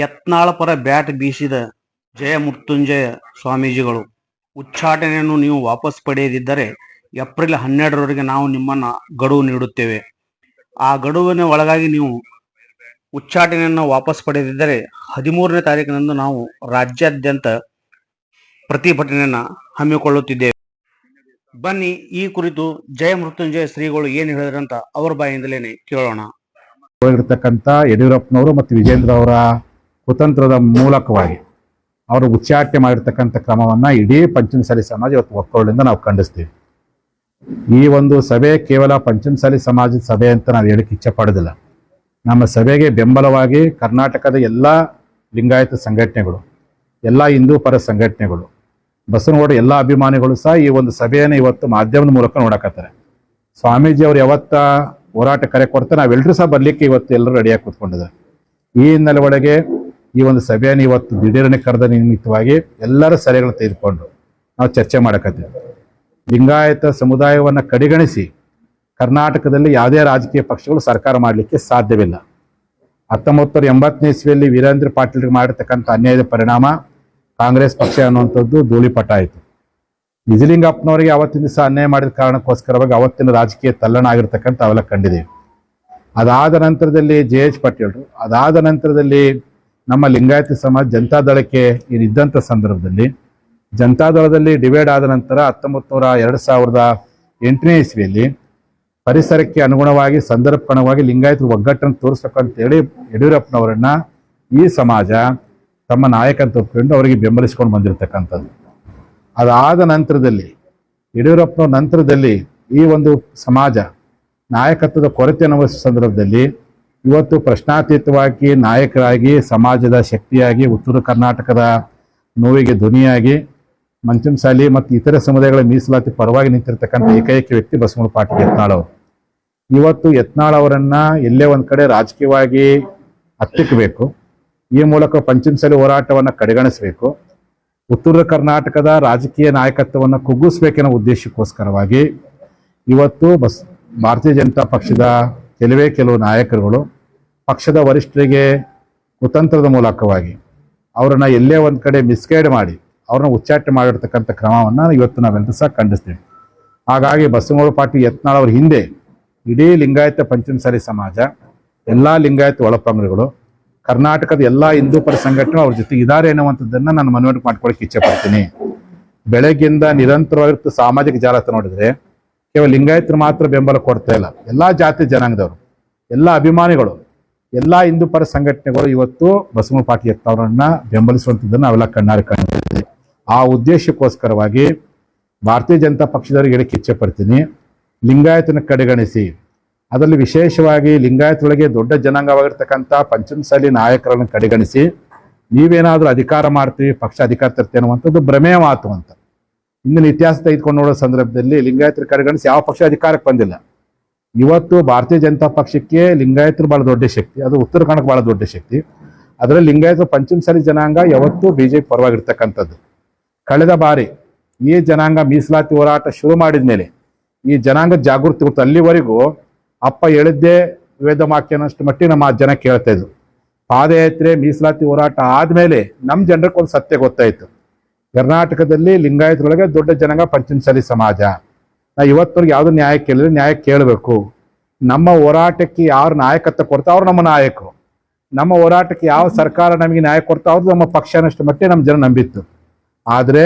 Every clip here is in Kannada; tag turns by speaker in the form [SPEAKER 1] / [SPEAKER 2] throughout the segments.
[SPEAKER 1] ಯತ್ನಾಳ ಪರ ಬ್ಯಾಟ್ ಬೀಸಿದ ಜಯಮೃತ್ಯುಂಜಯ ಸ್ವಾಮೀಜಿಗಳು, ಉಚ್ಚಾಟನೆಯನ್ನು ನೀವು ವಾಪಸ್ ಪಡೆಯದಿದ್ದರೆ ಏಪ್ರಿಲ್ 12ರವರೆಗೆ ನಾವು ನಿಮ್ಮನ್ನ ಗಡುವು ನೀಡುತ್ತೇವೆ. ಆ ಗಡುವಿನ ಒಳಗಾಗಿ ನೀವು ಉಚ್ಚಾಟನೆಯನ್ನು ವಾಪಸ್ ಪಡೆಯದಿದ್ದರೆ 13ನೇ ತಾರೀಕಿನಂದು ನಾವು ರಾಜ್ಯಾದ್ಯಂತ ಪ್ರತಿಭಟನೆಯನ್ನ ಹಮ್ಮಿಕೊಳ್ಳುತ್ತಿದ್ದೇವೆ. ಬನ್ನಿ ಈ ಕುರಿತು ಜಯಮೃತ್ಯುಂಜಯ ಶ್ರೀಗಳು ಏನು ಹೇಳಿದ್ರಂತ ಅವ್ರ ಬಾಯಿಂದಲೇನೆ ಕೇಳೋಣ.
[SPEAKER 2] ಇರತಕ್ಕಂಥ ಯಡಿಯೂರಪ್ಪನವರು ಮತ್ತು ವಿಜೇಂದ್ರ ಅವರ ಕುತಂತ್ರದ ಮೂಲಕವಾಗಿ ಅವರು ಉಚ್ಚಾಟನೆ ಮಾಡಿರ್ತಕ್ಕಂಥ ಕ್ರಮವನ್ನ ಇಡೀ ಪಂಚಮಸಾಲಿ ಸಮಾಜ ಇವತ್ತು ಒಕ್ಕೊರಲಿಂದ ನಾವು ಖಂಡಿಸ್ತೀವಿ. ಈ ಒಂದು ಸಭೆ ಕೇವಲ ಪಂಚಮಸಾಲಿ ಸಮಾಜದ ಸಭೆ ಅಂತ ನಾವು ಹೇಳಕ್ಕೆ ಇಚ್ಛೆ ಪಡೋದಿಲ್ಲ. ನಮ್ಮ ಸಭೆಗೆ ಬೆಂಬಲವಾಗಿ ಕರ್ನಾಟಕದ ಎಲ್ಲ ಲಿಂಗಾಯತ ಸಂಘಟನೆಗಳು, ಎಲ್ಲ ಹಿಂದೂ ಪರ ಸಂಘಟನೆಗಳು, ಬಸವನಗೌಡ ಎಲ್ಲ ಅಭಿಮಾನಿಗಳು ಸಹ ಈ ಒಂದು ಸಭೆಯನ್ನು ಇವತ್ತು ಮಾಧ್ಯಮದ ಮೂಲಕ ನೋಡಕತ್ತಾರೆ. ಸ್ವಾಮೀಜಿ ಅವರು ಯಾವತ್ತ ಹೋರಾಟ ಕರೆ ಕೊಡ್ತಾರೆ, ನಾವೆಲ್ಲರೂ ಸಹ ಬರ್ಲಿಕ್ಕೆ ಇವತ್ತು ಎಲ್ಲರೂ ರೆಡಿಯಾಗಿ ಕೂತ್ಕೊಂಡಿದ್ದಾರೆ. ಈ ಹಿನ್ನೆಲೆ ಒಳಗೆ ಈ ಒಂದು ಸಭೆಯನ್ನು ಇವತ್ತು ದಿಢೀರನೆ ಕರೆದ ನಿಮಿತ್ತವಾಗಿ ಎಲ್ಲರ ಸಲಹೆಗಳನ್ನು ತೆಗೆದುಕೊಂಡು ನಾವು ಚರ್ಚೆ ಮಾಡಕತ್ತೀವಿ. ಲಿಂಗಾಯತ ಸಮುದಾಯವನ್ನು ಕಡೆಗಣಿಸಿ ಕರ್ನಾಟಕದಲ್ಲಿ ಯಾವುದೇ ರಾಜಕೀಯ ಪಕ್ಷಗಳು ಸರ್ಕಾರ ಮಾಡಲಿಕ್ಕೆ ಸಾಧ್ಯವಿಲ್ಲ. 1980ನೇ ಇಸ್ವಿಯಲ್ಲಿ ವೀರೇಂದ್ರ ಪಾಟೀಲ್ರಿಗೆ ಮಾಡಿರ್ತಕ್ಕಂಥ ಅನ್ಯಾಯದ ಪರಿಣಾಮ ಕಾಂಗ್ರೆಸ್ ಪಕ್ಷ ಅನ್ನುವಂಥದ್ದು ಧೂಳಿಪಟ ಆಯಿತು. ನಿಜಲಿಂಗಪ್ಪನವರಿಗೆ ಅವತ್ತಿನ ದಿವಸ ಅನ್ಯಾಯ ಮಾಡಿದ ಕಾರಣಕ್ಕೋಸ್ಕರವಾಗಿ ಅವತ್ತಿನ ರಾಜಕೀಯ ತಲ್ಲಣ ಆಗಿರ್ತಕ್ಕಂಥ ಅವೆಲ್ಲ ಕಂಡಿದ್ದೀವಿ. ಅದಾದ ನಂತರದಲ್ಲಿ JH ಪಾಟೀಲ್ರು, ಅದಾದ ನಂತರದಲ್ಲಿ ನಮ್ಮ ಲಿಂಗಾಯತ ಸಮಾಜ ಜನತಾದಳಕ್ಕೆ ಇದ್ದಂಥ ಸಂದರ್ಭದಲ್ಲಿ ಜನತಾದಳದಲ್ಲಿ ಡಿವೈಡ್ ಆದ ನಂತರ 2008ನೇ ಇಸ್ವಿಯಲ್ಲಿ ಪರಿಸರಕ್ಕೆ ಅನುಗುಣವಾಗಿ ಸಂದರ್ಭಕ್ಕನುಗುಣವಾಗಿ ಲಿಂಗಾಯತ ಒಗ್ಗಟ್ಟನ್ನು ತೋರಿಸ್ಬೇಕಂತೇಳಿ ಯಡಿಯೂರಪ್ಪನವರನ್ನ ಈ ಸಮಾಜ ತಮ್ಮ ನಾಯಕಂತ ಒಪ್ಪಿಕೊಂಡು ಅವರಿಗೆ ಬೆಂಬಲಿಸ್ಕೊಂಡು ಬಂದಿರತಕ್ಕಂಥದ್ದು. ಅದಾದ ನಂತರದಲ್ಲಿ ಯಡಿಯೂರಪ್ಪನವ್ರ ನಂತರದಲ್ಲಿ ಈ ಒಂದು ಸಮಾಜ ನಾಯಕತ್ವದ ಕೊರತೆ ಅನುಭವಿಸುವ ಸಂದರ್ಭದಲ್ಲಿ ಇವತ್ತು ಪ್ರಶ್ನಾತೀತವಾಗಿ ನಾಯಕರಾಗಿ ಸಮಾಜದ ಶಕ್ತಿಯಾಗಿ ಉತ್ತರ ಕರ್ನಾಟಕದ ನೋವಿಗೆ ಧ್ವನಿಯಾಗಿ ಪಂಚಮಸಾಲಿ ಮತ್ತು ಇತರೆ ಸಮುದಾಯಗಳ ಮೀಸಲಾತಿ ಪರವಾಗಿ ನಿಂತಿರ್ತಕ್ಕಂಥ ಏಕೈಕ ವ್ಯಕ್ತಿ ಬಸವಣ್ಣ ಪಾಟೀಲ್ ಯತ್ನಾಳ್ ಅವರು. ಇವತ್ತು ಯತ್ನಾಳ್ ಅವರನ್ನ ಎಲ್ಲೇ ಒಂದ್ ಕಡೆ ರಾಜಕೀಯವಾಗಿ ಹತ್ತಿಕ್ಕಬೇಕು, ಈ ಮೂಲಕ ಪಂಚಮಸಾಲಿ ಹೋರಾಟವನ್ನು ಕಡೆಗಣಿಸಬೇಕು, ಉತ್ತರ ಕರ್ನಾಟಕದ ರಾಜಕೀಯ ನಾಯಕತ್ವವನ್ನು ಕುಗ್ಗಿಸ್ಬೇಕೆನ್ನೋ ಉದ್ದೇಶಕ್ಕೋಸ್ಕರವಾಗಿ ಇವತ್ತು ಭಾರತೀಯ ಜನತಾ ಪಕ್ಷದ ಕೆಲವು ನಾಯಕರುಗಳು ಪಕ್ಷದ ವರಿಷ್ಠರಿಗೆ ಕುತಂತ್ರದ ಮೂಲಕವಾಗಿ ಅವರನ್ನ ಎಲ್ಲೇ ಒಂದ್ ಕಡೆ ಮಿಸ್ಗೈಡ್ ಮಾಡಿ ಅವ್ರನ್ನ ಉಚ್ಚಾಟನೆ ಮಾಡಿರ್ತಕ್ಕಂಥ ಕ್ರಮವನ್ನು ಇವತ್ತು ನಾವೆಲ್ಲರೂ ಸಹ ಖಂಡಿಸ್ತೀವಿ. ಹಾಗಾಗಿ ಬಸವನಗೌಡ ಪಾಟೀಲ್ ಯತ್ನಾಳ್ ಅವ್ರ ಹಿಂದೆ ಇಡೀ ಲಿಂಗಾಯತ ಪಂಚಮಸಾಲಿ ಸಮಾಜ, ಎಲ್ಲ ಲಿಂಗಾಯತ ಒಳಪಂಗಡಗಳು, ಕರ್ನಾಟಕದ ಎಲ್ಲ ಹಿಂದೂ ಪರ ಸಂಘಟನೆ ಅವ್ರ ಜೊತೆಗೆ ಇದ್ದಾರೆ ಎನ್ನುವಂಥದ್ದನ್ನ ನಾನು ಮನವರಿಕೆ ಮಾಡ್ಕೊಳಕ್ಕೆ ಇಚ್ಛೆ ಪಡ್ತೀನಿ. ಬೆಳಗ್ಗಿಂದ ನಿರಂತರವಾಗಿರ್ತ ಸಾಮಾಜಿಕ ಜಾಲತಾಣ ನೋಡಿದ್ರೆ ಕೇವಲ ಲಿಂಗಾಯತರು ಮಾತ್ರ ಬೆಂಬಲ ಕೊಡ್ತಾ ಇಲ್ಲ, ಎಲ್ಲಾ ಜಾತಿ ಜನಾಂಗದವರು, ಎಲ್ಲ ಅಭಿಮಾನಿಗಳು, ಎಲ್ಲ ಹಿಂದೂ ಪರ ಸಂಘಟನೆಗಳು ಇವತ್ತು ಬಸವಣ್ಣ ಪಾಟೀಲ್ ಯತ್ನಾಳ್ ಬೆಂಬಲಿಸುವಂಥದ್ದನ್ನು ನಾವೆಲ್ಲ ಕಣ್ಣಾರೆ ಕಂಡಿದ್ದೀವಿ. ಆ ಉದ್ದೇಶಕ್ಕೋಸ್ಕರವಾಗಿ ಭಾರತೀಯ ಜನತಾ ಪಕ್ಷದವರಿಗೆ ಹೇಳಕ್ಕೆ ಇಚ್ಛೆ ಪಡ್ತೀನಿ, ಲಿಂಗಾಯತನ ಕಡೆಗಣಿಸಿ, ಅದರಲ್ಲಿ ವಿಶೇಷವಾಗಿ ಲಿಂಗಾಯತೊಳಗೆ ದೊಡ್ಡ ಜನಾಂಗವಾಗಿರ್ತಕ್ಕಂಥ ಪಂಚಮಸಾಲಿ ನಾಯಕರನ್ನು ಕಡೆಗಣಿಸಿ ನೀವೇನಾದ್ರೂ ಅಧಿಕಾರ ಮಾಡ್ತೀವಿ, ಪಕ್ಷ ಅಧಿಕಾರ ತರ್ತೀವಿ ಅನ್ನುವಂಥದ್ದು ಭ್ರಮೆಯ ಮಾತು ಅಂತ. ಇಂದಿನ ಇತಿಹಾಸ ತೆಗೆದುಕೊಂಡು ನೋಡೋ ಸಂದರ್ಭದಲ್ಲಿ ಲಿಂಗಾಯತರ ಕಡೆಗಣಿಸಿ ಯಾವ ಪಕ್ಷ ಅಧಿಕಾರಕ್ಕೆ ಬಂದಿಲ್ಲ. ಇವತ್ತು ಭಾರತೀಯ ಜನತಾ ಪಕ್ಷಕ್ಕೆ ಲಿಂಗಾಯತರು ಬಹಳ ದೊಡ್ಡ ಶಕ್ತಿ, ಅದು ಉತ್ತರ ಕನ್ನಡಕ್ಕೆ ಬಹಳ ದೊಡ್ಡ ಶಕ್ತಿ. ಅದರಲ್ಲಿ ಲಿಂಗಾಯತ ಪಂಚಮಸಾಲಿ ಜನಾಂಗ ಯಾವತ್ತೂ BJP ಪರವಾಗಿರ್ತಕ್ಕಂಥದ್ದು. ಕಳೆದ ಬಾರಿ ಈ ಜನಾಂಗ ಮೀಸಲಾತಿ ಹೋರಾಟ ಶುರು ಮಾಡಿದ ಮೇಲೆ ಈ ಜನಾಂಗ ಜಾಗೃತಿ ಗೊತ್ತು. ಅಲ್ಲಿವರೆಗೂ ಅಪ್ಪ ಹೇಳಿದ್ದೇ ವೇದ ವಾಕ್ಯ ಅನ್ನೋಷ್ಟು ಮಟ್ಟಿಗೆ ನಮ್ಮ ಜನ ಕೇಳ್ತಾ ಇದ್ರು. ಪಾದಯಾತ್ರೆ ಮೀಸಲಾತಿ ಹೋರಾಟ ಆದ್ಮೇಲೆ ನಮ್ಮ ಜನರಿಗೆ ಒಂದು ಸತ್ಯ ಗೊತ್ತಾಯ್ತು, ಕರ್ನಾಟಕದಲ್ಲಿ ಲಿಂಗಾಯತರೊಳಗೆ ದೊಡ್ಡ ಜನಾಂಗ ಪಂಚಮಸಾಲಿ ಸಮಾಜ. ನಾ ಇವತ್ತವರೆಗೆ ಯಾವ್ದು ನ್ಯಾಯ ಕೇಳಿದ್ರೆ ನ್ಯಾಯ ಕೇಳಬೇಕು. ನಮ್ಮ ಹೋರಾಟಕ್ಕೆ ಯಾರು ನಾಯಕತ್ವ ಕೊಡ್ತಾ ಅವ್ರು ನಮ್ಮ ನಾಯಕರು, ನಮ್ಮ ಹೋರಾಟಕ್ಕೆ ಯಾವ ಸರ್ಕಾರ ನಮಗೆ ನ್ಯಾಯ ಕೊಡ್ತಾ ಅವ್ರದ್ದು ನಮ್ಮ ಪಕ್ಷ ಅನ್ನೋಷ್ಟು ಮಟ್ಟಿಗೆ ನಮ್ಮ ಜನ ನಂಬಿತ್ತು. ಆದ್ರೆ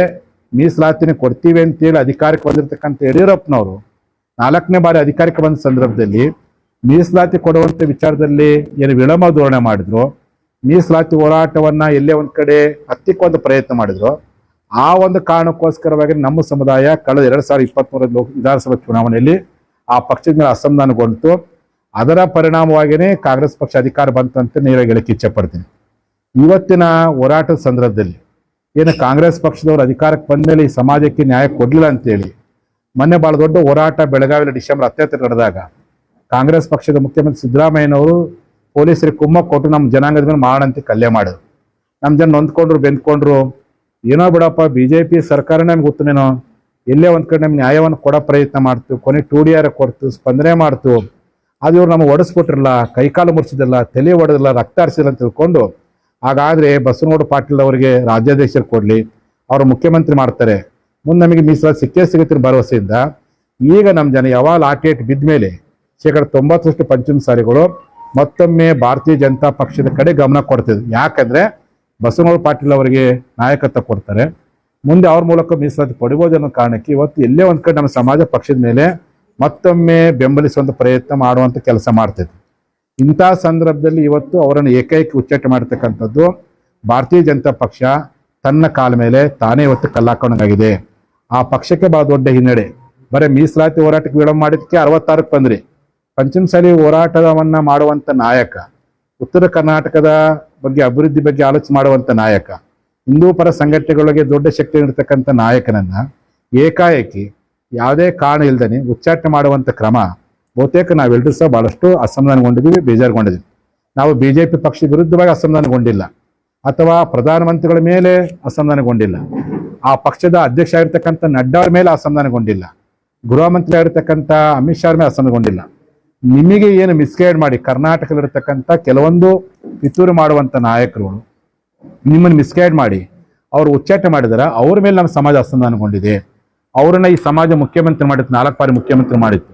[SPEAKER 2] ಮೀಸಲಾತಿನ ಕೊಡ್ತೀವಿ ಅಂತೇಳಿ ಅಧಿಕಾರಕ್ಕೆ ಬಂದಿರತಕ್ಕಂಥ ಯಡಿಯೂರಪ್ಪನವರು 4ನೇ ಬಾರಿ ಅಧಿಕಾರಕ್ಕೆ ಬಂದ ಸಂದರ್ಭದಲ್ಲಿ ಮೀಸಲಾತಿ ಕೊಡುವಂತ ವಿಚಾರದಲ್ಲಿ ಏನು ವಿಳಂಬ ಧೋರಣೆ ಮಾಡಿದ್ರು, ಮೀಸಲಾತಿ ಹೋರಾಟವನ್ನ ಎಲ್ಲೇ ಒಂದ್ ಕಡೆ ಹತ್ತಿಕ್ಕೊಂದು ಪ್ರಯತ್ನ ಮಾಡಿದ್ರು. ಆ ಒಂದು ಕಾರಣಕ್ಕೋಸ್ಕರವಾಗಿ ನಮ್ಮ ಸಮುದಾಯ ಕಳೆದ 2023 ವಿಧಾನಸಭಾ ಚುನಾವಣೆಯಲ್ಲಿ ಆ ಪಕ್ಷದ ಮೇಲೆ ಅಸಮಾಧಾನಗೊಂಡು ಅದರ ಪರಿಣಾಮವಾಗಿಯೇ ಕಾಂಗ್ರೆಸ್ ಪಕ್ಷ ಅಧಿಕಾರ ಬಂತು ಅಂತ ನೇರವಾಗಿ ಹೇಳಕ್ಕೆ ಇಚ್ಛೆ ಪಡ್ತೀನಿ. ಇವತ್ತಿನ ಹೋರಾಟದ ಸಂದರ್ಭದಲ್ಲಿ ಏನು ಕಾಂಗ್ರೆಸ್ ಪಕ್ಷದವರು ಅಧಿಕಾರಕ್ಕೆ ಬಂದ ಮೇಲೆ ಈ ಸಮಾಜಕ್ಕೆ ನ್ಯಾಯ ಕೊಡ್ಲಿಲ್ಲ ಅಂತೇಳಿ ಮೊನ್ನೆ ಬಹಳ ದೊಡ್ಡ ಹೋರಾಟ ಬೆಳಗಾವಿಯಲ್ಲಿ ಡಿಸೆಂಬರ್ 17 ನಡೆದಾಗ ಕಾಂಗ್ರೆಸ್ ಪಕ್ಷದ ಮುಖ್ಯಮಂತ್ರಿ ಸಿದ್ದರಾಮಯ್ಯನವರು ಪೊಲೀಸರಿಗೆ ಕುಮ್ಮಕ್ಕು ಕೊಟ್ಟು ನಮ್ಮ ಜನಾಂಗದ ಮೇಲೆ ಮಾಡಂತೆ ಕಲ್ಯ ಮಾಡಿದ್ರು. ನಮ್ಮ ಜನ ನೊಂದ್ಕೊಂಡ್ರು, ಬೆಂದ್ಕೊಂಡ್ರು. ಏನೋ ಬಿಡಪ್ಪ, BJP ಸರ್ಕಾರ ನಮ್ಗೆ ಗೊತ್ತನೇನೋ, ಎಲ್ಲೇ ಒಂದ್ ಕಡೆ ನಮ್ಗೆ ನ್ಯಾಯವನ್ನು ಕೊಡೋ ಪ್ರಯತ್ನ ಮಾಡ್ತು, ಕೊನೆ 2DR ಕೊಡ್ತು, ಸ್ಪಂದನೆ ಮಾಡ್ತು, ಅದು ಇವ್ರು ನಮ್ಗೆ ಒಡಿಸ್ಬಿಟ್ರಲ್ಲ, ಕೈಕಾಲು ಮುರಿಸಿದಿಲ್ಲ, ತಲೆ ಹೊಡೆದಿಲ್ಲ, ರಕ್ತ ಹರಿಸಿಲ್ಲ ಅಂತ ತಿಳ್ಕೊಂಡು ಹಾಗಾದ್ರೆ ಬಸವನಗೌಡ ಪಾಟೀಲ್ ಅವರಿಗೆ ರಾಜ್ಯಾಧ್ಯಕ್ಷರು ಕೊಡ್ಲಿ, ಅವರು ಮುಖ್ಯಮಂತ್ರಿ ಮಾಡ್ತಾರೆ, ಮುಂದೆ ನಮಗೆ ಮೀಸಲಾತಿ ಸಿಕ್ಕೇ ಸಿಗುತ್ತೆ ಭರವಸೆಯಿಂದ ಈಗ ನಮ್ಮ ಜನ ಯಾವಾಗ ಲಾಟೇಟ್ ಬಿದ್ದ ಮೇಲೆ 90% ಪಂಚಮಸಾಲಿಗಳು ಮತ್ತೊಮ್ಮೆ ಭಾರತೀಯ ಜನತಾ ಪಕ್ಷದ ಕಡೆ ಗಮನ ಕೊಡ್ತಿದ್ರು. ಯಾಕಂದ್ರೆ ಬಸವನಗೌಡ ಪಾಟೀಲ್ ಅವರಿಗೆ ನಾಯಕತ್ವ ಕೊಡ್ತಾರೆ, ಮುಂದೆ ಅವ್ರ ಮೂಲಕ ಮೀಸಲಾತಿ ಪಡಿಬೋದು ಅನ್ನೋ ಕಾರಣಕ್ಕೆ ಇವತ್ತು ಎಲ್ಲೇ ಒಂದ್ ಕಡೆ ನಮ್ಮ ಸಮಾಜ ಪಕ್ಷದ ಮೇಲೆ ಮತ್ತೊಮ್ಮೆ ಬೆಂಬಲಿಸುವಂತ ಪ್ರಯತ್ನ ಮಾಡುವಂತ ಕೆಲಸ ಮಾಡ್ತಿದ್ವಿ. ಇಂಥ ಸಂದರ್ಭದಲ್ಲಿ ಇವತ್ತು ಅವರನ್ನು ಏಕೈಕ ಉಚ್ಚಾಟನೆ ಮಾಡತಕ್ಕಂಥದ್ದು ಭಾರತೀಯ ಜನತಾ ಪಕ್ಷ ತನ್ನ ಕಾಲ ಮೇಲೆ ತಾನೇ ಇವತ್ತು ಕಲ್ಲಾಕೊಂಡಾಗಿದೆ. ಆ ಪಕ್ಷಕ್ಕೆ ಬಹಳ ದೊಡ್ಡ ಹಿನ್ನಡೆ. ಬರೀ ಮೀಸಲಾತಿ ಹೋರಾಟಕ್ಕೆ ವಿಳಂಬ ಮಾಡಿದಕ್ಕೆ 66ಕ್ಕೆ ಬಂದ್ರಿ. ಪಂಚಮಸಾಲಿ ಹೋರಾಟವನ್ನ ಮಾಡುವಂತ ನಾಯಕ, ಉತ್ತರ ಕರ್ನಾಟಕದ ಬಗ್ಗೆ ಅಭಿವೃದ್ಧಿ ಬಗ್ಗೆ ಆಲೋಚನೆ ಮಾಡುವಂತ ನಾಯಕ, ಹಿಂದೂ ಪರ ಸಂಘಟನೆಗಳಿಗೆ ದೊಡ್ಡ ಶಕ್ತಿ ನೀಡತಕ್ಕಂಥ ನಾಯಕನನ್ನ ಏಕಾಏಕಿ ಯಾವುದೇ ಕಾರಣ ಇಲ್ದೇನೆ ಉಚ್ಚಾಟನೆ ಮಾಡುವಂತ ಕ್ರಮ ಬಹುತೇಕ ನಾವೆಲ್ಲರೂ ಸಹ ಬಹಳಷ್ಟು ಅಸಮಾಧಾನಗೊಂಡಿದ್ದೀವಿ, ಬೇಜಾರುಗೊಂಡಿದ್ದೀವಿ. ನಾವು ಬಿಜೆಪಿ ಪಕ್ಷ ವಿರುದ್ಧವಾಗಿ ಅಸಮಾಧಾನಗೊಂಡಿಲ್ಲ ಅಥವಾ ಪ್ರಧಾನಮಂತ್ರಿಗಳ ಮೇಲೆ ಅಸಮಾಧಾನಗೊಂಡಿಲ್ಲ, ಆ ಪಕ್ಷದ ಅಧ್ಯಕ್ಷ ಆಗಿರ್ತಕ್ಕಂಥ ನಡ್ಡಾ ಅವ್ರ ಮೇಲೆ ಅಸಮಾಧಾನಗೊಂಡಿಲ್ಲ, ಗೃಹ ಮಂತ್ರಿ ಆಗಿರ್ತಕ್ಕಂಥ ಅಮಿತ್ ಶಾ ಮೇಲೆ ಅಸಮಾಧಾನಗೊಂಡಿಲ್ಲ. ನಿಮಗೆ ಏನು ಮಿಸ್ಗೈಡ್ ಮಾಡಿ ಕರ್ನಾಟಕದಲ್ಲಿರ್ತಕ್ಕಂಥ ಕೆಲವೊಂದು ಪಿತೂರು ಮಾಡುವಂತ ನಾಯಕರುಗಳು ನಿಮ್ಮನ್ನು ಮಿಸ್ಗೈಡ್ ಮಾಡಿ ಅವರು ಉಚ್ಚಾಟನೆ ಮಾಡಿದಾರ, ಅವ್ರ ಮೇಲೆ ನಮ್ಮ ಸಮಾಜ ಅಸಮಾಧಾನಗೊಂಡಿದೆ. ಅವರನ್ನ ಈ ಸಮಾಜ ಮುಖ್ಯಮಂತ್ರಿ ಮಾಡಿತ್ತು, 4 ಬಾರಿ ಮುಖ್ಯಮಂತ್ರಿ ಮಾಡಿತ್ತು.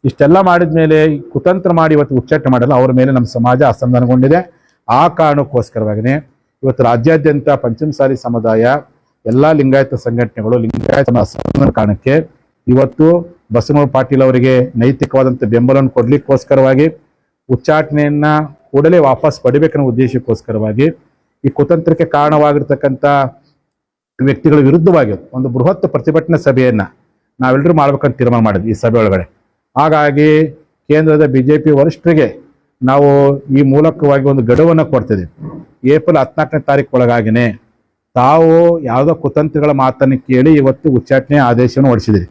[SPEAKER 2] ಇಷ್ಟೆಲ್ಲ ಮಾಡಿದ ಮೇಲೆ ಕುತಂತ್ರ ಮಾಡಿ ಇವತ್ತು ಉಚ್ಚಾಟನೆ ಮಾಡಲ್ಲ, ಅವ್ರ ಮೇಲೆ ನಮ್ಮ ಸಮಾಜ ಅಸಮಾಧಾನಗೊಂಡಿದೆ. ಆ ಕಾರಣಕ್ಕೋಸ್ಕರವಾಗಿನೇ ಇವತ್ತು ರಾಜ್ಯಾದ್ಯಂತ ಪಂಚಮಸಾಲಿ ಸಮುದಾಯ, ಎಲ್ಲಾ ಲಿಂಗಾಯತ ಸಂಘಟನೆಗಳು ಲಿಂಗಾಯತ ಅಸಮಾಧಾನ ಕಾರಣಕ್ಕೆ ಇವತ್ತು ಬಸವನಗೌಡ ಪಾಟೀಲ್ ಅವರಿಗೆ ನೈತಿಕವಾದಂಥ ಬೆಂಬಲವನ್ನು ಕೊಡ್ಲಿಕ್ಕೋಸ್ಕರವಾಗಿ ಉಚ್ಚಾಟನೆಯನ್ನ ಕೂಡಲೇ ವಾಪಸ್ ಪಡಿಬೇಕನ್ನೋ ಉದ್ದೇಶಕ್ಕೋಸ್ಕರವಾಗಿ ಈ ಕುತಂತ್ರಕ್ಕೆ ಕಾರಣವಾಗಿರ್ತಕ್ಕಂಥ ವ್ಯಕ್ತಿಗಳ ವಿರುದ್ಧವಾಗಿ ಒಂದು ಬೃಹತ್ ಪ್ರತಿಭಟನಾ ಸಭೆಯನ್ನ ನಾವೆಲ್ಲರೂ ಮಾಡ್ಬೇಕಂತ ತೀರ್ಮಾನ ಮಾಡಿದ್ವಿ ಈ ಸಭೆ ಒಳಗಡೆ. ಹಾಗಾಗಿ ಕೇಂದ್ರದ ಬಿಜೆಪಿ ವರಿಷ್ಠರಿಗೆ ನಾವು ಈ ಮೂಲಕವಾಗಿ ಒಂದು ಗಡುವನ್ನು ಕೊಡ್ತಿದ್ದೀವಿ. ಏಪ್ರಿಲ್ 14ನೇ ತಾರೀಕು ಒಳಗಾಗಿನೇ ತಾವು ಯಾವುದೋ ಕುತಂತ್ರಿಗಳ ಮಾತನ್ನು ಕೇಳಿ ಇವತ್ತು ಉಚ್ಚಾಟನೆ ಆದೇಶವನ್ನು ಹೊರಡಿಸಿದಿರಿ.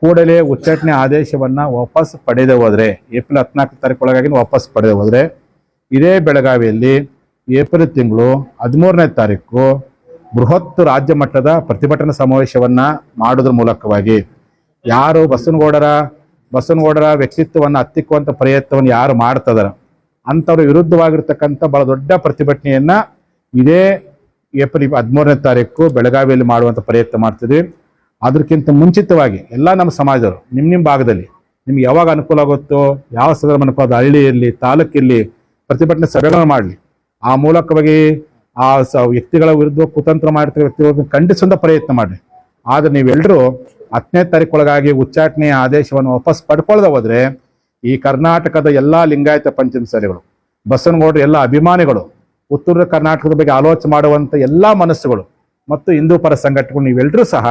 [SPEAKER 2] ಕೂಡಲೇ ಉಚ್ಚಾಟನೆ ಆದೇಶವನ್ನ ವಾಪಸ್ ಪಡೆದೇ ಹೋದ್ರೆ, ಏಪ್ರಿಲ್ 14ನೇ ತಾರೀಕು ಒಳಗಾಗಿ ವಾಪಸ್ ಪಡೆದೇ ಹೋದ್ರೆ, ಇದೇ ಬೆಳಗಾವಿಯಲ್ಲಿ ಏಪ್ರಿಲ್ ತಿಂಗಳು 13ನೇ ತಾರೀಕು ಬೃಹತ್ ರಾಜ್ಯ ಮಟ್ಟದ ಪ್ರತಿಭಟನಾ ಸಮಾವೇಶವನ್ನ ಮಾಡೋದ್ರ ಮೂಲಕವಾಗಿ ಯಾರು ಬಸವನಗೌಡರ ವ್ಯಕ್ತಿತ್ವವನ್ನು ಹತ್ತಿಕ್ಕುವಂತ ಪ್ರಯತ್ನವನ್ನು ಯಾರು ಮಾಡ್ತದಾರ ಅಂತವ್ರ ವಿರುದ್ಧವಾಗಿರ್ತಕ್ಕಂಥ ಬಹಳ ದೊಡ್ಡ ಪ್ರತಿಭಟನೆಯನ್ನ ಇದೇ ಏಪ್ರಿಲ್ 13ನೇ ತಾರೀಕು ಬೆಳಗಾವಿಯಲ್ಲಿ ಮಾಡುವಂತ ಪ್ರಯತ್ನ ಮಾಡ್ತಿದ್ವಿ. ಅದಕ್ಕಿಂತ ಮುಂಚಿತವಾಗಿ ಎಲ್ಲ ನಮ್ಮ ಸಮಾಜದವರು ನಿಮ್ಮ ಭಾಗದಲ್ಲಿ ನಿಮ್ಗೆ ಯಾವಾಗ ಅನುಕೂಲ ಆಗುತ್ತೋ, ಯಾವ ಸಂದರ್ಭ ಅನುಕೂಲ, ಹಳ್ಳಿ ಇರಲಿ, ತಾಲೂಕಿರಲಿ, ಪ್ರತಿಭಟನೆ ಸಭೆಗಳನ್ನು ಮಾಡಲಿ. ಆ ಮೂಲಕವಾಗಿ ಆ ವ್ಯಕ್ತಿಗಳ ವಿರುದ್ಧ ಕುತಂತ್ರ ಮಾಡಿರ್ತಿರೋ ವ್ಯಕ್ತಿಗಳನ್ನು ಖಂಡಿಸುವಂತ ಪ್ರಯತ್ನ ಮಾಡಿ. ಆದ್ರೆ ನೀವೆಲ್ಲರೂ 10ನೇ ತಾರೀಕು ಒಳಗಾಗಿ ಉಚ್ಚಾಟನೆಯ ಆದೇಶವನ್ನು ವಾಪಸ್ ಪಡ್ಕೊಳ್ಳದೆ ಹೋದ್ರೆ ಈ ಕರ್ನಾಟಕದ ಎಲ್ಲಾ ಲಿಂಗಾಯತ ಪಂಚಮಸಾಲಿಗಳು, ಬಸವನಗೌಡರ ಎಲ್ಲ ಅಭಿಮಾನಿಗಳು, ಉತ್ತರ ಕರ್ನಾಟಕದ ಬಗ್ಗೆ ಆಲೋಚನೆ ಮಾಡುವಂತ ಎಲ್ಲಾ ಮನಸ್ಸುಗಳು ಮತ್ತು ಹಿಂದೂ ಪರ ಸಂಘಟನೆಗಳು ನೀವೆಲ್ಲರೂ ಸಹ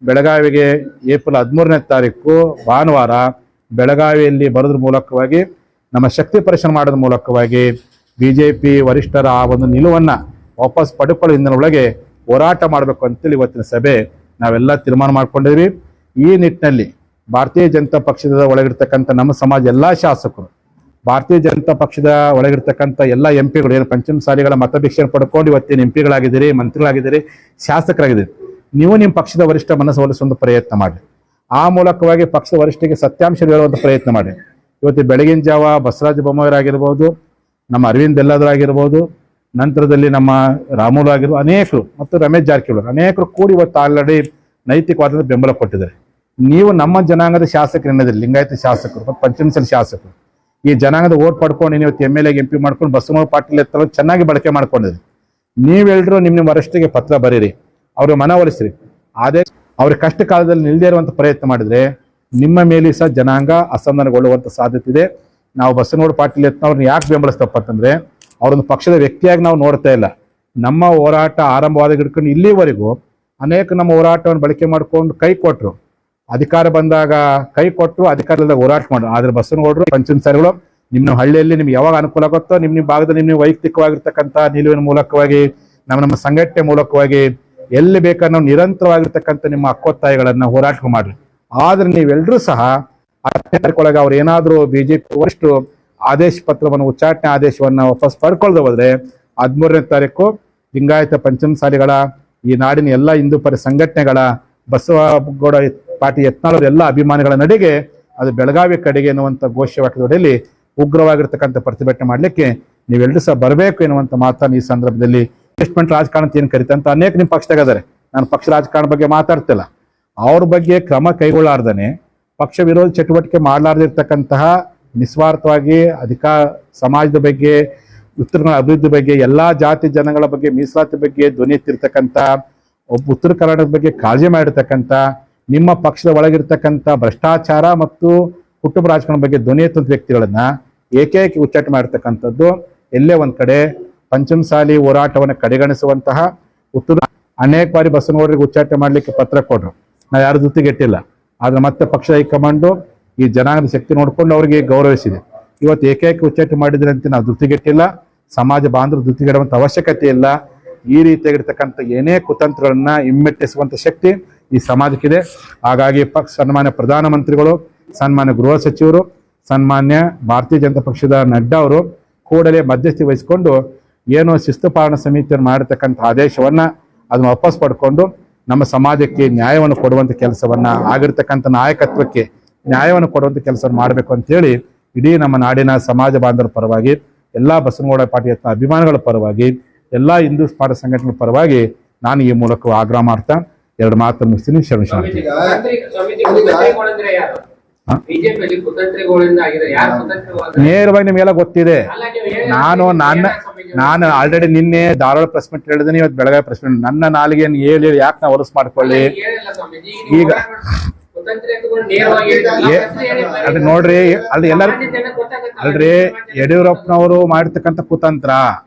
[SPEAKER 2] ಬೆಳಗಾವಿಗೆ ಏಪ್ರಿಲ್ 13ನೇ ತಾರೀಕು ಭಾನುವಾರ ಬೆಳಗಾವಿಯಲ್ಲಿ ಬರೋದ್ರ ಮೂಲಕವಾಗಿ ನಮ್ಮ ಶಕ್ತಿ ಪ್ರದರ್ಶನ ಮಾಡೋದ್ರ ಮೂಲಕವಾಗಿ ಬಿಜೆಪಿ ವರಿಷ್ಠರ ಆ ಒಂದು ನಿಲುವನ್ನ ವಾಪಸ್ ಪಡ್ಕೊಳ್ಳೋ ಹಿಂದಿನೊಳಗೆ ಹೋರಾಟ ಮಾಡಬೇಕು ಅಂತೇಳಿ ಇವತ್ತಿನ ಸಭೆ ನಾವೆಲ್ಲ ತೀರ್ಮಾನ ಮಾಡ್ಕೊಂಡಿದ್ವಿ. ಈ ನಿಟ್ಟಿನಲ್ಲಿ ಭಾರತೀಯ ಜನತಾ ಪಕ್ಷದ ಒಳಗಿರ್ತಕ್ಕಂಥ ನಮ್ಮ ಸಮಾಜ ಎಲ್ಲಾ ಶಾಸಕರು, ಭಾರತೀಯ ಜನತಾ ಪಕ್ಷದ ಒಳಗಿರ್ತಕ್ಕಂಥ ಎಲ್ಲ ಎಂಪಿಗಳು, ಏನು ಪಂಚಮಸಾಲಿಗಳ ಮತಭಿಕ್ಷೆ ಪಡ್ಕೊಂಡು ಇವತ್ತೇನು ಎಂಪಿಗಳಾಗಿದ್ದೀರಿ, ಮಂತ್ರಿಗಳಾಗಿದ್ದೀರಿ, ಶಾಸಕರಾಗಿದ್ದೀರಿ, ನೀವು ನಿಮ್ಮ ಪಕ್ಷದ ವರಿಷ್ಠ ಮನಸ್ಸು ಒಲಿಸುವಂತ ಪ್ರಯತ್ನ ಮಾಡಿ. ಆ ಮೂಲಕವಾಗಿ ಪಕ್ಷದ ವರಿಷ್ಠರಿಗೆ ಸತ್ಯಾಂಶ ಹೇಳುವಂತ ಪ್ರಯತ್ನ ಮಾಡಿ. ಇವತ್ತು ಬೆಳಗಿನ ಜಾವ ಬಸವರಾಜ ಬೊಮ್ಮಾಯಿರಾಗಿರ್ಬೋದು, ನಮ್ಮ ಅರವಿಂದ್ ಬೆಲ್ಲದರಾಗಿರ್ಬೋದು, ನಂತರದಲ್ಲಿ ನಮ್ಮ ರಾಮುಲು ಆಗಿರ್ಬೋದು, ಅನೇಕರು ಮತ್ತು ರಮೇಶ್ ಜಾರಕಿಹೊಳಿ ಅನೇಕರು ಕೂಡಿ ಇವತ್ತು ಆಲ್ರೆಡಿ ನೈತಿಕವಾದ ಬೆಂಬಲ ಕೊಟ್ಟಿದ್ದಾರೆ. ನೀವು ನಮ್ಮ ಜನಾಂಗದ ಶಾಸಕರು ಏನಿದ್ರಿ, ಲಿಂಗಾಯತ ಶಾಸಕರು ಮತ್ತು ಪಂಚಮಸಾಲಿ ಶಾಸಕರು, ಈ ಜನಾಂಗದ ಓಟ್ ಪಡ್ಕೊಂಡು ಇವತ್ತು MLA MP ಮಾಡ್ಕೊಂಡು ಬಸವನಗೌಡ ಪಾಟೀಲ್ ಎತ್ತಲು ಚೆನ್ನಾಗಿ ಬಳಕೆ ಮಾಡ್ಕೊಂಡಿದ್ರಿ. ನೀವೆಲ್ಲರೂ ನಿಮ್ಮ ವರಿಷ್ಠರಿಗೆ ಪತ್ರ ಬರೀರಿ, ಅವ್ರ ಮನವೊಲಿಸ್ರಿ. ಅದೇ ಅವ್ರ ಕಷ್ಟ ಕಾಲದಲ್ಲಿ ನಿಲ್ಲದೇ ಇರುವಂತ ಪ್ರಯತ್ನ ಮಾಡಿದ್ರೆ ನಿಮ್ಮ ಮೇಲೆ ಸಹ ಜನಾಂಗ ಅಸಮಾಧಾನಗೊಳ್ಳುವಂತ ಸಾಧ್ಯತೆ ಇದೆ. ನಾವು ಬಸವನಗೌಡ ಪಾಟೀಲ್ ಅವ್ರನ್ನ ಯಾಕೆ ಬೆಂಬಲಿಸ್ತಪ್ಪ ಅಂತಂದ್ರೆ ಅವರೊಂದು ಪಕ್ಷದ ವ್ಯಕ್ತಿಯಾಗಿ ನಾವು ನೋಡ್ತಾ ಇಲ್ಲ. ನಮ್ಮ ಹೋರಾಟ ಆರಂಭವಾದ ಹಿಡ್ಕೊಂಡು ಇಲ್ಲಿವರೆಗೂ ಅನೇಕ ನಮ್ಮ ಹೋರಾಟವನ್ನು ಬಳಕೆ ಮಾಡ್ಕೊಂಡು ಕೈ ಕೊಟ್ಟರು, ಅಧಿಕಾರ ಬಂದಾಗ ಕೈ ಕೊಟ್ಟರು, ಅಧಿಕಾರದಾಗ ಹೋರಾಟ ಮಾಡಿದ್ರು. ಆದ್ರೆ ಬಸವನಗೌಡರು ಪಂಚಮಸಾಲಿಗಳು ನಿಮ್ಮ ಹಳ್ಳಿಯಲ್ಲಿ ನಿಮ್ಗೆ ಯಾವಾಗ ಅನುಕೂಲ ಆಗುತ್ತೋ ನಿಮ್ಮ ಭಾಗದಲ್ಲಿ ನಿಮ್ಮ ವೈಯಕ್ತಿಕವಾಗಿರ್ತಕ್ಕಂಥ ನಿಲುವಿನ ಮೂಲಕವಾಗಿ ನಮ್ಮ ಸಂಘಟನೆ ಮೂಲಕವಾಗಿ ಎಲ್ಲಿ ಬೇಕಾದ್ರೆ ನಾವು ನಿರಂತರವಾಗಿರ್ತಕ್ಕಂಥ ನಿಮ್ಮ ಹಕ್ಕೊತ್ತಾಯಗಳನ್ನ ಹೋರಾಟ ಮಾಡ್ರಿ. ಆದ್ರೆ ನೀವೆಲ್ಲರೂ ಸಹ 10ನೇ ತಾರೀಕೊಳಗೆ ಅವ್ರು ಏನಾದ್ರು ಬಿಜೆಪಿ ವರಿಷ್ಠರು ಆದೇಶ ಪತ್ರವನ್ನು ಉಚ್ಚಾಟನೆ ಆದೇಶವನ್ನ ವಾಪಸ್ ಪಡ್ಕೊಳ್ದೆ ಹೋದ್ರೆ 13ನೇ ತಾರೀಕು ಲಿಂಗಾಯತ ಪಂಚಮಸಾಲಿಗಳ ಈ ನಾಡಿನ ಎಲ್ಲ ಹಿಂದೂ ಪರ ಸಂಘಟನೆಗಳ ಬಸವಗೌಡ ಪಾಟೀಲ್ ಯತ್ನಾಳ್ ಎಲ್ಲ ಅಭಿಮಾನಿಗಳ ನಡಿಗೆ ಅದು ಬೆಳಗಾವಿ ಕಡೆಗೆ ಎನ್ನುವಂತ ಘೋಷವಾಕ್ಯದೊಡೆಯಲ್ಲಿ ಉಗ್ರವಾಗಿರ್ತಕ್ಕಂಥ ಪ್ರತಿಭಟನೆ ಮಾಡ್ಲಿಕ್ಕೆ ನೀವೆಲ್ಲರೂ ಸಹ ಬರಬೇಕು ಎನ್ನುವಂತ ಮಾತನ್ನು ಈ ಸಂದರ್ಭದಲ್ಲಿ ಇನ್ವೆಸ್ಟ್ಮೆಂಟ್ ರಾಜಕಾರಣ ಅಂತ ಏನು ಕರೀತಂತ ಅನೇಕ ನಿಮ್ಮ ಪಕ್ಷದಾಗದಾರೆ. ನಾನು ಪಕ್ಷ ರಾಜಕಾರಣ ಬಗ್ಗೆ ಮಾತಾಡ್ತಿಲ್ಲ. ಅವ್ರ ಬಗ್ಗೆ ಕ್ರಮ ಕೈಗೊಳ್ಳಾರ್ದನೆ ಪಕ್ಷ ವಿರೋಧಿ ಚಟುವಟಿಕೆ ಮಾಡಲಾರ್ದಿರ್ತಕ್ಕಂತಹ ನಿಸ್ವಾರ್ಥವಾಗಿ ಸಮಾಜದ ಬಗ್ಗೆ, ಉತ್ತರ ಅಭಿವೃದ್ಧಿ ಬಗ್ಗೆ, ಎಲ್ಲಾ ಜಾತಿ ಜನಗಳ ಬಗ್ಗೆ, ಮೀಸಲಾತಿ ಬಗ್ಗೆ ಧ್ವನಿ ಎತ್ತಿರ್ತಕ್ಕಂಥ, ಉತ್ತರ ಕರ್ನಾಟಕದ ಬಗ್ಗೆ ಕಾಳಜಿ ಮಾಡಿರ್ತಕ್ಕಂಥ, ನಿಮ್ಮ ಪಕ್ಷದ ಒಳಗಿರ್ತಕ್ಕಂಥ ಭ್ರಷ್ಟಾಚಾರ ಮತ್ತು ಕುಟುಂಬ ರಾಜಕಾರಣ ಬಗ್ಗೆ ಧ್ವನಿ ಎತ್ತುವಂತ ವ್ಯಕ್ತಿಗಳನ್ನ ಏಕೈಕಿ ಉಚ್ಚಾಟನೆ ಮಾಡಿರ್ತಕ್ಕಂಥದ್ದು ಎಲ್ಲೇ ಒಂದ್ ಕಡೆ ಪಂಚಮಸಾಲಿ ಹೋರಾಟವನ್ನು ಕಡೆಗಣಿಸುವಂತಹ ಉತ್ತರ ಅನೇಕ ಬಾರಿ ಬಸವನಗೌಡರಿಗೆ ಉಚ್ಚಾಟನೆ ಮಾಡ್ಲಿಕ್ಕೆ ಪತ್ರ ಕೊಟ್ರು. ನಾವು ಯಾರ ಜೊತೆಗೆಟ್ಟಿಲ್ಲ. ಆದ್ರೆ ಮತ್ತೆ ಪಕ್ಷದ ಹೈಕಮಾಂಡು ಈ ಜನಾಂಗದ ಶಕ್ತಿ ನೋಡ್ಕೊಂಡು ಅವರಿಗೆ ಗೌರವಿಸಿದೆ. ಇವತ್ತು ಏಕೈಕ ಉಚ್ಚಾಟನೆ ಮಾಡಿದ್ರೆ ಅಂತ ನಾವು ಧೃತಿಗೆಟ್ಟಿಲ್ಲ. ಸಮಾಜ ಬಾಂಧವರು ಧೃತಿಗೆಡುವಂತ ಅವಶ್ಯಕತೆ ಇಲ್ಲ. ಈ ರೀತಿಯಾಗಿರ್ತಕ್ಕಂಥ ಏನೇ ಕುತಂತ್ರಗಳನ್ನ ಹಿಮ್ಮೆಟ್ಟಿಸುವಂತ ಶಕ್ತಿ ಈ ಸಮಾಜಕ್ಕಿದೆ. ಹಾಗಾಗಿ ಸನ್ಮಾನ್ಯ ಪ್ರಧಾನಮಂತ್ರಿಗಳು, ಸನ್ಮಾನ್ಯ ಗೃಹ ಸಚಿವರು, ಸನ್ಮಾನ್ಯ ಭಾರತೀಯ ಜನತಾ ಪಕ್ಷದ ನಡ್ಡಾ ಅವರು ಕೂಡಲೇ ಮಧ್ಯಸ್ಥಿ ವಹಿಸಿಕೊಂಡು ಏನು ಶಿಸ್ತು ಪಾಲನಾ ಸಮಿತಿಯನ್ನು ಮಾಡಿರ್ತಕ್ಕಂಥ ಆದೇಶವನ್ನ ಅದನ್ನ ವಾಪಸ್ ಪಡ್ಕೊಂಡು ನಮ್ಮ ಸಮಾಜಕ್ಕೆ ನ್ಯಾಯವನ್ನು ಕೊಡುವಂತ ಕೆಲಸವನ್ನ, ಆಗಿರ್ತಕ್ಕಂಥ ನಾಯಕತ್ವಕ್ಕೆ ನ್ಯಾಯವನ್ನು ಕೊಡುವಂತ ಕೆಲಸ ಮಾಡಬೇಕು ಅಂತ ಹೇಳಿ ಇಡೀ ನಮ್ಮ ನಾಡಿನ ಸಮಾಜ ಬಾಂಧವರ ಪರವಾಗಿ, ಎಲ್ಲಾ ಬಸವನಗೌಡ ಪಾಟೀಲ್ ಅಭಿಮಾನಿಗಳ ಪರವಾಗಿ, ಎಲ್ಲಾ ಹಿಂದೂ ಸ್ಮಾರಕ ಸಂಘಟನೆಗಳ ಪರವಾಗಿ ನಾನು ಈ ಮೂಲಕ ಆಗ್ರಹ ಮಾಡ್ತಾ ಎರಡು ಮಾತು ಮುಗಿಸ್ತೀನಿ. ಶರಣ ನೇರವಾಗಿ ನಿಮ್ಗೆಲ್ಲ ಗೊತ್ತಿದೆ. ನಾನು ಆಲ್ರೆಡಿ ನಿನ್ನೆ ಧಾರವಾಡ ಪ್ರೆಸ್ ಮೀಟ್ ಹೇಳಿದ್ದೀನಿ, ಇವತ್ತು ಬೆಳಗಾವಿ ಪ್ರೆಸ್ ಮೀಟ್. ನನ್ನ ನಾಲಿಗೆ ಹೇಳಿ ಯಾಕೆ ನಾವು ಹೊಲಸು ಮಾಡ್ಕೊಳ್ಳಿ. ಈಗ ಅಲ್ರಿ ನೋಡ್ರಿ, ಅಲ್ಲಿ ಎಲ್ಲರೂ ಅಲ್ರಿ ಯಡಿಯೂರಪ್ಪನವರು ಮಾಡಿರ್ತಕ್ಕಂಥ ಕುತಂತ್ರ,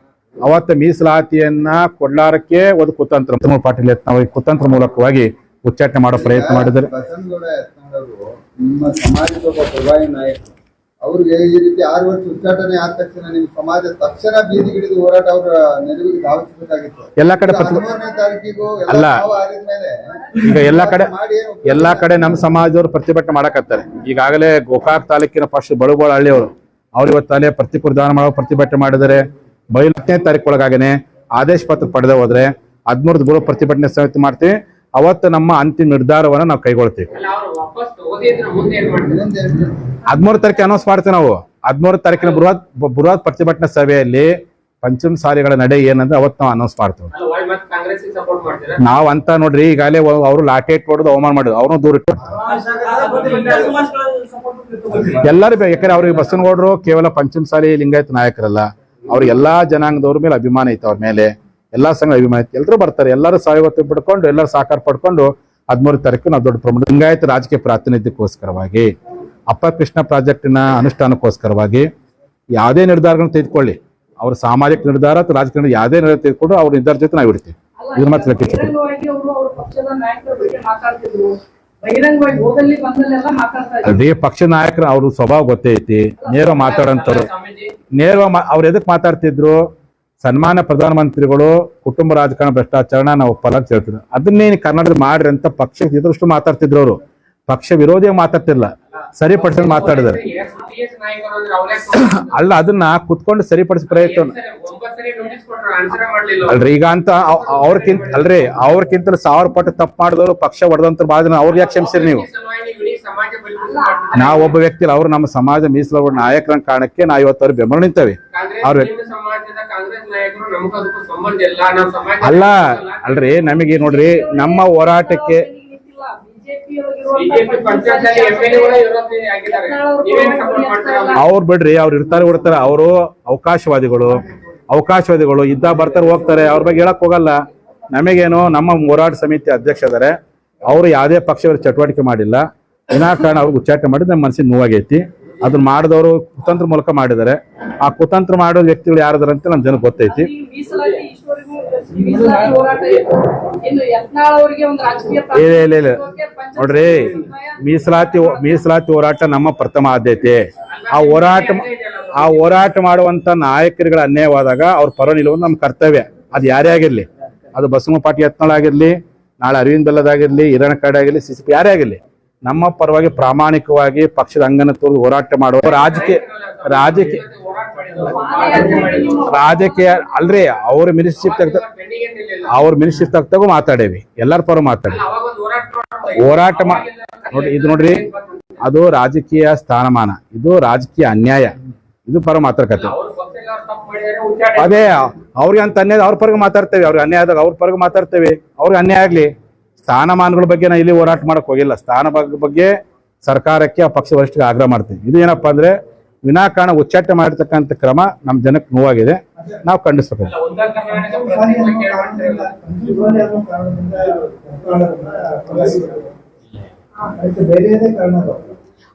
[SPEAKER 2] ಅವತ್ತು ಮೀಸಲಾತಿಯನ್ನ ಕೊಡ್ಲಾರಕ್ಕೆ ಒಂದು ಕುತಂತ್ರ ಪಾಟೀಲ್ ಯತ್ನಾಳ್ ಕುತಂತ್ರ ಮೂಲಕವಾಗಿ ಉಚ್ಚಾಟನೆ ಮಾಡೋ ಪ್ರಯತ್ನ ಮಾಡಿದ್ದಾರೆ.
[SPEAKER 3] ನಿಮ್ಮ ಸಮಾಜದ ಒಬ್ಬ ಪ್ರಭಾವಿ ನಾಯಕರು, ಅವ್ರಿಗೆ ಈ ರೀತಿ 6 ವರ್ಷ ಉಚ್ಚಾಟನೆ ಆದ ತಕ್ಷಣ ನಿಮ್ಮ ಸಮಾಜ ತಕ್ಷಣ ಬೀದಿಗಿಡಿದು ಹೋರಾಟ ಅವರ ನೆರವಿಗೆ ಧಾವಿಸಬೇಕಾಗಿತ್ತು.
[SPEAKER 2] ಎಲ್ಲಾ ಕಡೆ
[SPEAKER 3] 13ನೇ ತಾರೀಕಿಗೂ
[SPEAKER 2] ಅಲ್ಲ, ಈಗ ಎಲ್ಲಾ ಕಡೆ ನಮ್ಮ ಸಮಾಜದವರು ಪ್ರತಿಭಟನೆ ಮಾಡಕತ್ತಾರೆ. ಈಗಾಗಲೇ ಗೋಕಾಕ್ ತಾಲೂಕಿನ ಫಸ್ಟ್ ಬಳುಗೋಳ ಹಳ್ಳಿಯವರು ಅವ್ರು ಇವತ್ತಲ್ಲೇ ಪ್ರತಿಪುರದಾನ ಮಾಡೋ ಪ್ರತಿಭಟನೆ ಮಾಡಿದರೆ. 10ನೇ ತಾರೀಕು ಒಳಗಾಗನೆ ಆದೇಶ ಪತ್ರ ಪಡೆದ ಹೋದ್ರೆ 13 ಗೃಹ ಪ್ರತಿಭಟನೆ ಸಮಿತಿ ಮಾಡ್ತೀವಿ. ಅವತ್ತು ನಮ್ಮ ಅಂತಿಮ ನಿರ್ಧಾರವನ್ನ ನಾವು ಕೈಗೊಳ್ತೀವಿ. 13 ತಾರೀಕು ಅನೌನ್ಸ್ ಮಾಡ್ತೀವಿ ನಾವು. 13 ತಾರೀಕಿನ ಬೃಹತ್ ಪ್ರತಿಭಟನಾ ಸಭೆಯಲ್ಲಿ ಪಂಚಮಸಾಲಿಗಳ ನಡೆ ಏನಂದ್ರೆ ಅವತ್ತು ನಾವು ಅನೌನ್ಸ್ ಮಾಡ್ತೀವಿ. ನಾವ್ ಅಂತ ನೋಡ್ರಿ, ಈಗಾಗಲೇ ಅವರು ಲಾಟೇಟ್ ಹೊಡೆದು ಅವಮಾನ ಮಾಡಿದ್ರು, ಅವ್ರನ್ನ ದೂರ ಇಟ್ಟು ಎಲ್ಲರೂ ಯಾಕಂದ್ರೆ ಅವ್ರಿಗೆ ಬಸವನಗೌಡರು ಕೇವಲ ಪಂಚಮಸಾಲಿ ಲಿಂಗಾಯತ ನಾಯಕರಲ್ಲ, ಅವ್ರಿಗೆ ಎಲ್ಲಾ ಜನಾಂಗದವ್ರ ಮೇಲೆ ಅಭಿಮಾನ ಐತೆ. ಅವ್ರ ಮೇಲೆ ಎಲ್ಲಾ ಸಂಘ ಅಭಿಮಾನ ಐತೆ. ಎಲ್ಲರೂ ಬರ್ತಾರೆ, ಎಲ್ಲರೂ ಸಾಯುವತ್ತು ಬಿಡ್ಕೊಂಡು ಎಲ್ಲರೂ ಸಾಕಾರ ಪಡ್ಕೊಂಡು 13 ತಾರೀಕು ನಾವು ದೊಡ್ಡ ಪ್ರಮಾಣ ಲಿಂಗಾಯತ ರಾಜಕೀಯ ಪ್ರಾತಿನಿಧ್ಯಕ್ಕೋಸ್ಕರವಾಗಿ, ಅಪ್ಪ ಕೃಷ್ಣ ಪ್ರಾಜೆಕ್ಟಿನ ಅನುಷ್ಠಾನಕ್ಕೋಸ್ಕರವಾಗಿ ಯಾವುದೇ ನಿರ್ಧಾರಗಳನ್ನು ತೆಗೆದುಕೊಳ್ಳಿ, ಅವ್ರ ಸಾಮಾಜಿಕ ನಿರ್ಧಾರ ಅಥವಾ ರಾಜಕೀಯ ಯಾವುದೇ ನಿರ್ಧಾರ ತೆಗೆದುಕೊಂಡು ಅವ್ರ ನಿರ್ಧಾರ ಜೊತೆ ನಾವು ಇಡ್ತೀವಿ. ಇದು ಮಾತ್ರ ಅಲ್ರಿ, ಪಕ್ಷದ ನಾಯಕರು ಅವ್ರ ಸ್ವಭಾವ ಗೊತ್ತೈತಿ. ನೇರವಾಗಿ ಮಾತಾಡೋಂಥವ್ರು, ನೇರವಾಗಿ ಅವ್ರು ಎದಕ್ ಮಾತಾಡ್ತಿದ್ರು, ಸನ್ಮಾನ್ಯ ಪ್ರಧಾನಮಂತ್ರಿಗಳು ಕುಟುಂಬ ರಾಜಕಾರಣ ಭ್ರಷ್ಟಾಚಾರ ನಾವು ಒಪ್ಪಲ್ಲ ಅಂತ ಹೇಳ್ತಿದ್ರು. ಅದನ್ನೇನು ಕರ್ನಾಟಕದ ಮಾಡ್ರಿ ಅಂತ ಪಕ್ಷಕ್ಕೆ ಇದ್ರಷ್ಟು ಮಾತಾಡ್ತಿದ್ರು. ಅವರು ಪಕ್ಷ ವಿರೋಧಿಯಾಗಿ ಮಾತಾಡ್ತಿಲ್ಲ, ಸರಿಪಡಿಸಿ ಮಾತಾಡಿದಾರೆ. ಅಲ್ಲ, ಅದನ್ನ ಕುತ್ಕೊಂಡು ಸರಿಪಡಿಸಿ ಪ್ರಯತ್ನ ಅಲ್ರಿ. ಈಗ ಅಂತ ಅವ್ರಕ್ಕಿಂತಲೂ 1000 ಪಟ್ಟು ತಪ್ಪು ಮಾಡಿದವರು ಪಕ್ಷ ಹೊಡೆದಂತ ಬಾಳ ಜನ, ಅವ್ರಿಗೆ ಯಾಕೆ ಕ್ಷಮಿಸಿರಿ ನೀವು? ನಾವ್ ಒಬ್ಬ ವ್ಯಕ್ತಿ ಅವ್ರು ನಮ್ಮ ಸಮಾಜ ಮೀಸಲು ನಾಯಕರ ಕಾರಣಕ್ಕೆ ನಾವು ಇವತ್ತು ಅವ್ರಿಗೆ ಬೆಂಬಲ ನಿಂತೇವೆ. ಅವ್ರ ಅಲ್ಲ ಅಲ್ರಿ, ನಮಗೆ ನೋಡ್ರಿ ನಮ್ಮ ಹೋರಾಟಕ್ಕೆ ಅವ್ರು ಬಿಡ್ರಿ, ಅವ್ರು ಇರ್ತಾರೆ ಬಿಡ್ತಾರೆ. ಅವರು ಅವಕಾಶವಾದಿಗಳು ಇದ್ದಾಗ ಬರ್ತಾರೆ ಹೋಗ್ತಾರೆ, ಅವ್ರ ಬಗ್ಗೆ ಹೇಳಕ್ ಹೋಗಲ್ಲ. ನಮಗೇನು ನಮ್ಮ ಹೋರಾಟ ಸಮಿತಿ ಅಧ್ಯಕ್ಷ ಇದಾರೆ, ಅವರು ಯಾವುದೇ ಪಕ್ಷ ಚಟುವಟಿಕೆ ಮಾಡಿಲ್ಲ. ವಿನಾಕಾರಣ ಅವ್ರಿಗೆ ಉಚ್ಚಾಟನೆ ಮಾಡಿದ್ ನಮ್ಮ ಮನಸ್ಸಿಗೆ ನೋವಾಗೈತಿ. ಅದನ್ನ ಮಾಡಿದವರು ಕುತಂತ್ರ ಮೂಲಕ ಮಾಡಿದ್ದಾರೆ. ಆ ಕುತಂತ್ರ ಮಾಡೋ ವ್ಯಕ್ತಿಗಳು ಯಾರದಾರ ಅಂತ ನಮ್ ಜನಕ್ಕೆ ಗೊತ್ತೈತಿ. ಇಲ್ಲ ನೋಡ್ರಿ, ಮೀಸಲಾತಿ ಹೋರಾಟ ನಮ್ಮ ಪ್ರಥಮ ಆದ್ಯತೆ. ಆ ಹೋರಾಟ ಮಾಡುವಂತ ನಾಯಕರುಗಳ ಅನ್ಯಾಯವಾದಾಗ ಅವ್ರ ಪರ ನಿಲ್ಲುವುದು ನಮ್ಮ ಕರ್ತವ್ಯ. ಅದು ಯಾರೇ ಆಗಿರ್ಲಿ, ಅದು ಬಸವ ಪಾಟೀಲ್ ಯತ್ನಾಳ್ ಆಗಿರ್ಲಿ, ನಾಳೆ ಅರವಿಂದ್ ಬೆಲ್ಲದಾಗಿರ್ಲಿ, ಹಿರಣ್ಕಾಡ್ ಆಗಿರ್ಲಿ, ಸಿಸಿಪಿ ಯಾರೇ ಆಗಿರ್ಲಿ, ನಮ್ಮ ಪರವಾಗಿ ಪ್ರಾಮಾಣಿಕವಾಗಿ ಪಕ್ಷದ ಅಂಗನ ತೋರಿದು ಹೋರಾಟ ಮಾಡುವ ರಾಜಕೀಯ ಅಲ್ರಿ. ಅವ್ರ ಮಿನಿಸ್ಟ್ರಿ ತಗ್ತಾಗೂ ಮಾತಾಡೇವಿ, ಎಲ್ಲರ ಪರ ಮಾತಾಡಿ ಹೋರಾಟ ನೋಡ್ರಿ, ಅದು ರಾಜಕೀಯ ಸ್ಥಾನಮಾನ, ಇದು ರಾಜಕೀಯ ಅನ್ಯಾಯ, ಇದು ಪರ ಮಾತಾಡ್ಕತ್ತೆ. ಅದೇ ಅವ್ರಿಗೆ ಅಂತ ಅನ್ಯಾಯ ಅವ್ರ ಪರಗೆ ಮಾತಾಡ್ತೇವೆ, ಅವ್ರಿಗೆ ಅನ್ಯಾಯ ಆದಾಗ ಅವ್ರ ಪರಗೆ ಮಾತಾಡ್ತೇವೆ. ಅವ್ರಿಗೆ ಅನ್ಯಾಯ ಆಗ್ಲಿ. ಸ್ಥಾನಮಾನಗಳ ಬಗ್ಗೆ ನಾವು ಇಲ್ಲಿ ಹೋರಾಟ ಮಾಡಕ್ ಹೋಗಿಲ್ಲ. ಬಗ್ಗೆ ಸರ್ಕಾರಕ್ಕೆ ಆ ಪಕ್ಷ ವರಿಷ್ಠರಿಗೆ ಆಗ್ರಹ ಮಾಡ್ತೀವಿ. ಇದು ಏನಪ್ಪಾ ಅಂದ್ರೆ ವಿನಾಕಾರಣ ಉಚ್ಚಾಟನೆ ಮಾಡಿರ್ತಕ್ಕಂಥ ಕ್ರಮ ನಮ್ಮ ಜನಕ್ಕೆ ನೋವಾಗಿದೆ, ನಾವು ಖಂಡಿಸ್ಬೇಕು.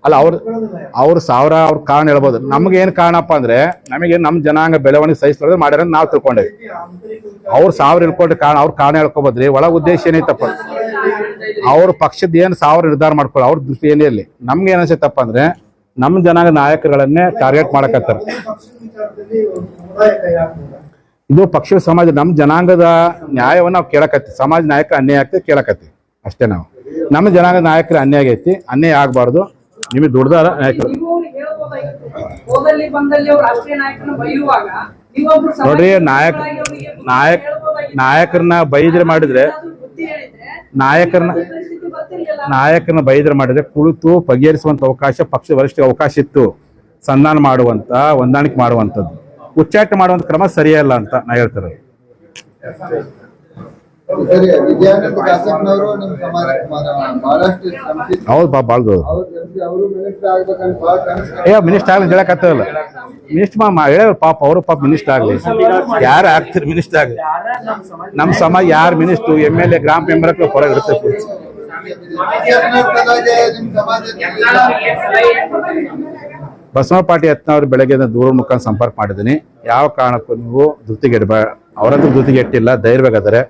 [SPEAKER 2] ಅಲ್ಲ ಅವ್ರ ಸಾವಿರ ಅವ್ರ ಕಾರಣ ಹೇಳ್ಬೋದು. ನಮ್ಗೆ ಏನ್ ಕಾರಣಪ್ಪ ಅಂದ್ರೆ ನಮಗೆ ನಮ್ಮ ಜನಾಂಗ ಬೆಳವಣಿಗೆ ಸಹಿಸ್ತದೆ ಮಾಡ್ಯಾರ ನಾವು ತಿಳ್ಕೊಂಡೇವಿ. ಅವ್ರು ಸಾವಿರ ಹೇಳ್ಕೊಂಡ್ರೆ ಕಾರಣ ಅವ್ರ ಕಾರಣ ಹೇಳ್ಕೊಬೋದ್ರಿ. ಒಳ ಉದ್ದೇಶ ಏನೈತಪ್ಪ, ಅವ್ರ ಪಕ್ಷದ ಏನ್ ಸಾವಿರ ನಿರ್ಧಾರ ಮಾಡ್ಕೊಳ್ಳಿ, ಅವ್ರ ದೃಷ್ಟಿ ಏನೇ ಇರಲಿ. ನಮ್ಗೆ ಏನ್ ಅನ್ಸತ್ತಪ್ಪ ಅಂದ್ರೆ ನಮ್ಮ ಜನಾಂಗ ನಾಯಕರುಗಳನ್ನೇ ಟಾರ್ಗೆಟ್ ಮಾಡಕತ್ತಾರ. ಇದು ಪಕ್ಷ ಸಮಾಜ ನಮ್ಮ ಜನಾಂಗದ ನ್ಯಾಯವನ್ನು ನಾವು ಕೇಳಕತ್ತಿ. ಸಮಾಜ ನಾಯಕರ ಅನ್ಯಾಯ ಆಗ್ತದೆ ಕೇಳಕತ್ತಿ ಅಷ್ಟೇ. ನಾವು ನಮ್ಮ ಜನಾಂಗದ ನಾಯಕರ ಅನ್ಯಾಯ ಆಗೈತಿ, ಅನ್ಯಾಯ ಆಗ್ಬಾರ್ದು. ನಿಮಗೆ ದುಡ್ದಾರ ನಾಯಕರು ನೋಡ್ರಿ, ನಾಯಕರನ್ನ ಬೈದ್ರೆ ಮಾಡಿದ್ರೆ ನಾಯಕರನ್ನ ಬೈದ್ರೆ ಮಾಡಿದ್ರೆ ಕುಳಿತು ಬಗೆಹರಿಸುವಂತ ಅವಕಾಶ ಪಕ್ಷ ವರಿಷ್ಠ ಅವಕಾಶ ಇತ್ತು. ಸಂಧಾನ ಮಾಡುವಂತ, ಹೊಂದಾಣಿಕೆ ಮಾಡುವಂಥದ್ದು, ಉಚ್ಚಾಟನೆ ಮಾಡುವಂತ ಕ್ರಮ ಸರಿಯಲ್ಲ ಅಂತ ನಾ ಹೇಳ್ತಾರೆ.
[SPEAKER 3] ವಿಜಯಾನಂದ ಕಾಸಪ್ಪನವರು ನಿಮ್ಮ ಸಮಾಜಕ್ಕೆ ಬಹಳಷ್ಟು ಶ್ರಮಿಸಿದ್ರು.
[SPEAKER 2] ಹೌದು ಬಾಳ್ದು
[SPEAKER 3] ಅವರು ಮಿನಿಸ್ಟರ್ ಆಗ್ಬೇಕಂತ ಬಹಳ ಕನಸು.
[SPEAKER 2] ಮಿನಿಸ್ಟರ್ ಆಗ್ಲಿ ಹೇಳಕತ್ತಲ್ಲ. ಮಿನಿಸ್ಟರ್ ಹೇಳ ಪಾಪ ಅವರು ಪಾಪ ಮಿನಿಸ್ಟರ್ ಆಗ್ಲಿ. ಯಾರು ಆಗ್ತಿರ್ ಮಿನಿಸ್ಟರ್ ಆಗ್ಲಿ. ನಮ್ಮ ಸಮಾಜ ಯಾರು ಮಿನಿಸ್ಟರ್ MLA ಗ್ರಾಮ ಮೆಂಬರ್ ಹೊರಗೆ ಇರುತ್ತೆ. ಬಸವ ಪಾಟೀಲ್ ಯತ್ನಾಳ್ ಬೆಳಗ್ಗೆ ದೂರ ಮುಖಾಂತರ ಸಂಪರ್ಕ ಮಾಡಿದ್ದೀನಿ. ಯಾವ ಕಾರಣಕ್ಕೂ ನೀವು ಧೃತಿಗೆಡಬೇಡ. ಅವರಂತೂ ಧೃತಿಗೆಟ್ಟಿಲ್ಲ, ಧೈರ್ಯವಾಗಿದ್ದಾರೆ.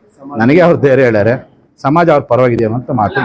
[SPEAKER 2] ನನಗೆ ಅವ್ರು ಧೈರ್ಯ ಹೇಳ್ಯಾರೆ. ಸಮಾಜ ಅವ್ರ ಪರವಾಗಿದೆಯೋ ಅಂತ ಮಾತು.